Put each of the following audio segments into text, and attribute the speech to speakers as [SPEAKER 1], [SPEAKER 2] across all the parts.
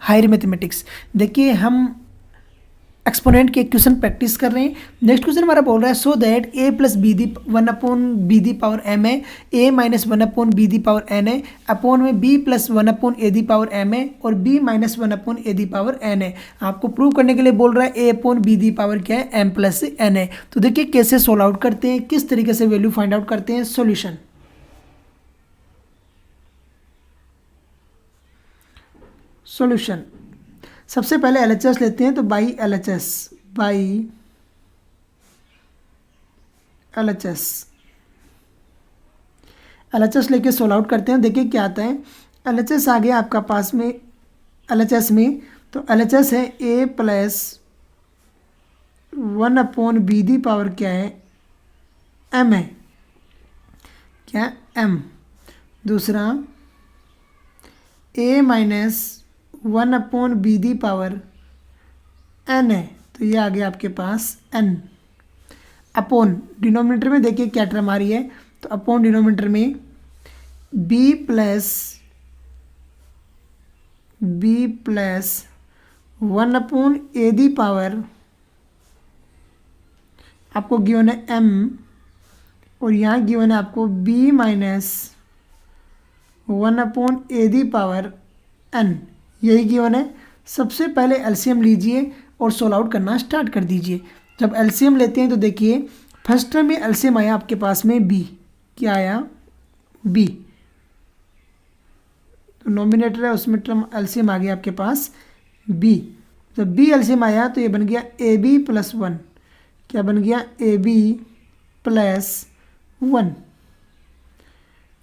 [SPEAKER 1] Higher mathematics. देखिए हम exponent के क्वेश्चन प्रैक्टिस कर रहे हैं। नेक्स्ट क्वेश्चन हमारा बोल रहा है so that a plus be the 1/b power m है, a minus 1/b power n है, अपॉन में b plus 1/a power m है और b minus 1/a power n है। आपको प्रूव करने के लिए बोल रहा है a/b पावर क्या है, m प्लस n है। तो देखिए कैसे सोल्व आउट करते हैं, किस तरीके से वैल्यू फाइंड आउट करते हैं। सॉल्यूशन, सॉल्यूशन सबसे पहले LHS लेते हैं, तो बाई LHS लेके सोल्व आउट करते हैं। देखिए क्या आता है। LHS आ गया आपका पास में LHS में, तो LHS है a plus 1/b the power क्या है, m है, क्या m। दूसरा a minus 1/b the power n है, तो ये आ गया आपके पास n। अपॉन डिनोमिनेटर में देखिए क्या टर्म आ रही है, तो अपॉन डिनोमिनेटर में b plus 1/a the power आपको गिवन है m, और यहाँ गिवन है आपको b माइनस 1/a दी पावर n, यही गिवन है। सबसे पहले एलसीएम लीजिए और सोल्व आउट करना स्टार्ट कर दीजिए। जब एलसीएम लेते हैं तो देखिए फर्स्ट टर्म में एलसीएम आया आपके पास में b, क्या आया b, तो नोमिनेटर है उसमें टर्म एलसीएम आ गया आपके पास b। जब b एलसीएम आया तो ये बन गया ab प्लस 1, क्या बन गया ab प्लस 1,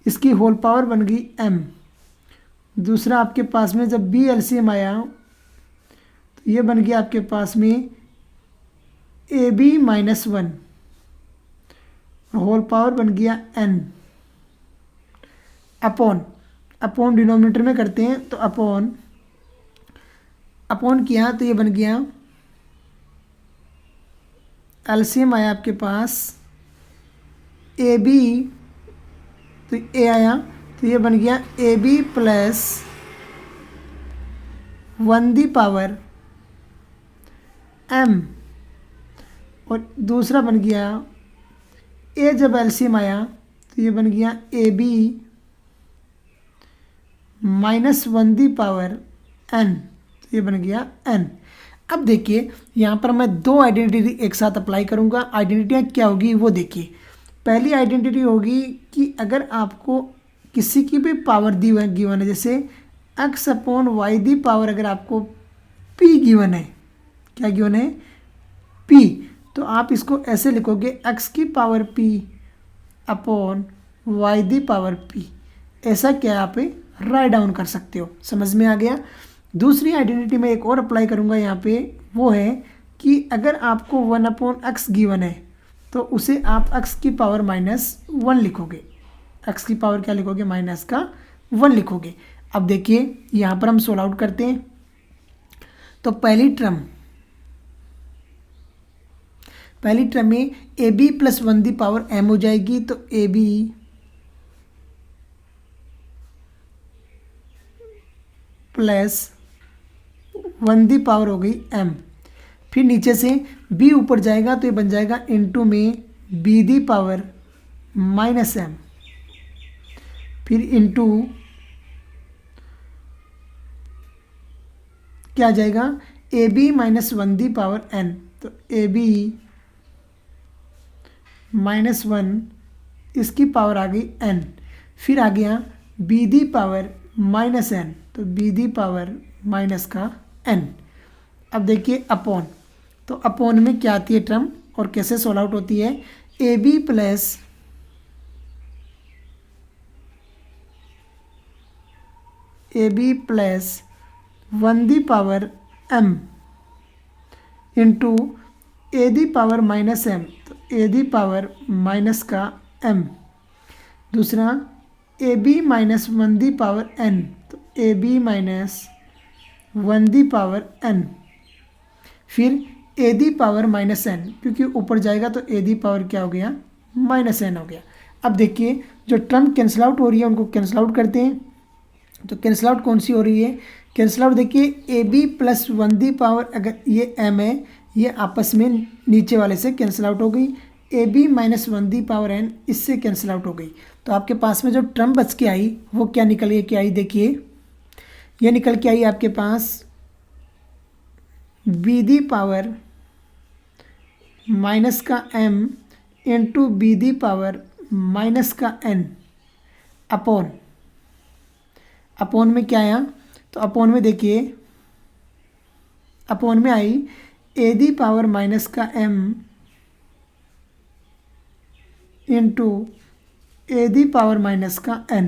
[SPEAKER 1] इसकी होल पावर बन गई m। दूसरा आपके पास में जब b एलसीएम आया तो ये बन गया आपके पास में ab माइनस 1, होल पावर बन गया n। अपॉन डिनोमिनेटर में करते हैं, तो अपॉन किया तो ये बन गया एलसीएम आया आपके पास ab, तो a आया तो ये बन गया ab plus 1 the power m, और दूसरा बन गया a, जब एलसीएम आया तो ये बन गया ab minus 1 the power n, तो ये बन गया n। अब देखिए यहाँ पर मैं दो आइडेंटिटी एक साथ अप्लाई करूँगा। आइडेंटिटियाँ क्या होगी वो देखिए। पहली आइडेंटिटी होगी कि अगर आपको किसी की भी पावर दी गिवन है, जैसे x/y दी पावर अगर आपको p गिवन है, क्या गिवन है p, तो आप इसको ऐसे लिखोगे x की power p upon y the power p। ऐसा क्या आप राइट डाउन कर सकते हो। समझ में आ गया। दूसरी आइडेंटिटी में एक और अप्लाई करूँगा यहाँ पे, वो है कि अगर आपको 1/x गिवन है तो उसे आप x की पावर -1 लिखोगे। x की पावर क्या लिखोगे, -1 लिखोगे। अब देखिए यहाँ पर हम सोल्व आउट करते हैं। तो पहली टर्म में ab plus 1 the power m हो जाएगी, तो ab प्लस 1 दी पावर हो गई m। फिर नीचे से b ऊपर जाएगा तो ये बन जाएगा इनटू में b दी पावर -m, फिर इनटू क्या आ जाएगा ab minus 1 the power n, तो ab -1 इसकी पावर आ गई n। फिर आ गया b दी पावर -n, तो b दी पावर माइनस का n। अब देखिए अपॉन, तो अपॉन में क्या आती है टर्म और कैसे सोल्व आउट होती है। ab plus 1 the power m into a the power -m, तो a दी पावर माइनस का m। दूसरा ab minus 1 the power n, तो ab minus 1 the power n। फिर a दी पावर -n, क्योंकि ऊपर जाएगा तो a दी पावर क्या हो गया, -n हो गया। अब देखिए जो टर्म कैंसिल आउट हो रही है उनको कैंसिल आउट करते हैं। तो कैंसिल आउट कौन सी हो रही है, कैंसिल आउट देखिए a b plus 1 the power, अगर ये m है ये आपस में नीचे वाले से कैंसिल आउट हो गई, a b minus 1 the power n इससे कैंसिल आउट हो गई। तो आपके पास में जो टर्म बच के आई वो क्या निकल के आई, देखिए ये निकल के आई आपके पास बी दी पावर माइनस का m into B the power minus का n अपॉन में क्या आया, तो अपॉन में देखिए अपॉन में आई ए दी पावर माइनस का m into A the power minus का n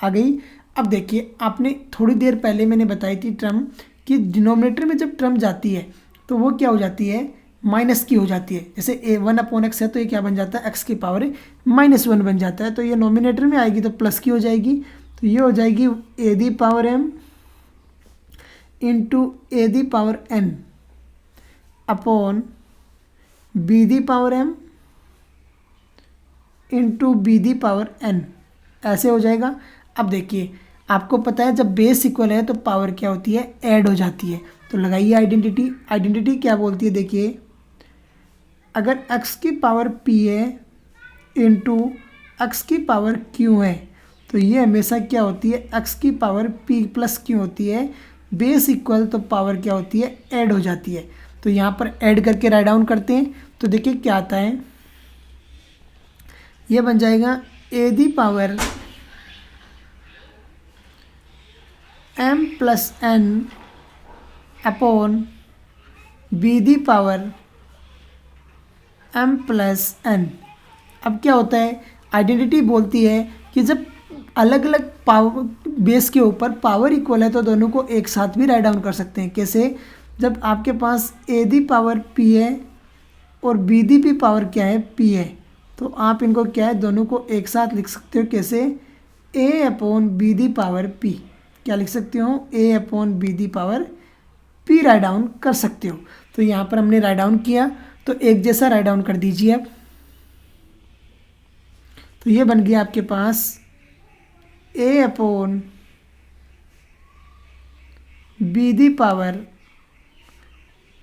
[SPEAKER 1] आ गई। अब देखिए आपने थोड़ी देर पहले मैंने बताई थी टर्म कि डिनोमिनेटर में जब टर्म जाती है तो वो क्या हो जाती है, माइनस की हो जाती है। जैसे ए 1 अपॉन एक्स है तो ये क्या बन जाता है, एक्स की पावर -1 बन जाता है। तो ये नोमिनेटर में आएगी तो प्लस की हो जाएगी, तो ये हो जाएगी A the power m into A the power n upon B the power m into B the power n, ऐसे हो जाएगा। अब देखिए आपको पता है जब बेस इक्वल है तो पावर क्या होती है, ऐड हो जाती है। तो लगाइए आइडेंटिटी, आइडेंटिटी क्या बोलती है, देखिए अगर x की पावर p है इंटू एक्स की पावर q है तो ये हमेशा क्या होती है, x की पावर p प्लस q होती है। बेस इक्वल तो पावर क्या होती है, ऐड हो जाती है। तो यहाँ पर ऐड करके राइट डाउन करते हैं तो देखिए क्या आता है, ये बन जाएगा A the power m plus n upon B the power m plus n। अब क्या होता है, आइडेंटिटी बोलती है कि जब अलग अलग पावर बेस के ऊपर पावर इक्वल है तो दोनों को एक साथ भी राइट डाउन कर सकते हैं। कैसे, जब आपके पास ए दी पावर p है और बी दी भी पावर क्या है, p है, तो आप इनको क्या है, दोनों को एक साथ लिख सकते हो। कैसे, a upon B the power p, क्या लिख सकते हो, a upon B the power p write down कर सकते हो। तो यहाँ पर हमने राइट डाउन किया तो एक जैसा राइट डाउन कर दीजिए अब। तो ये बन गया आपके पास a upon B the power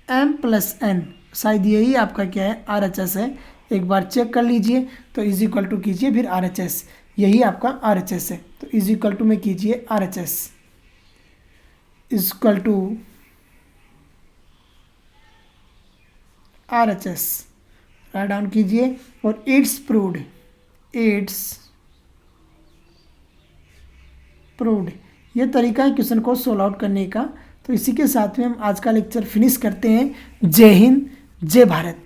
[SPEAKER 1] m plus n, शायद यही आपका क्या है, RHS है। एक बार चेक कर लीजिए तो इज इक्वल टू कीजिए फिर RHS, यही आपका RHS है। तो इज इक्वल टू में कीजिए RHS is equal to RHS, right down कीजिए और इट्स प्रूव्ड, इट्स प्रूव्ड। ये तरीका है क्वेश्चन को सोल्व आउट करने का। तो इसी के साथ में हम आज का लेक्चर फिनिश करते हैं। जय हिंद, जय भारत।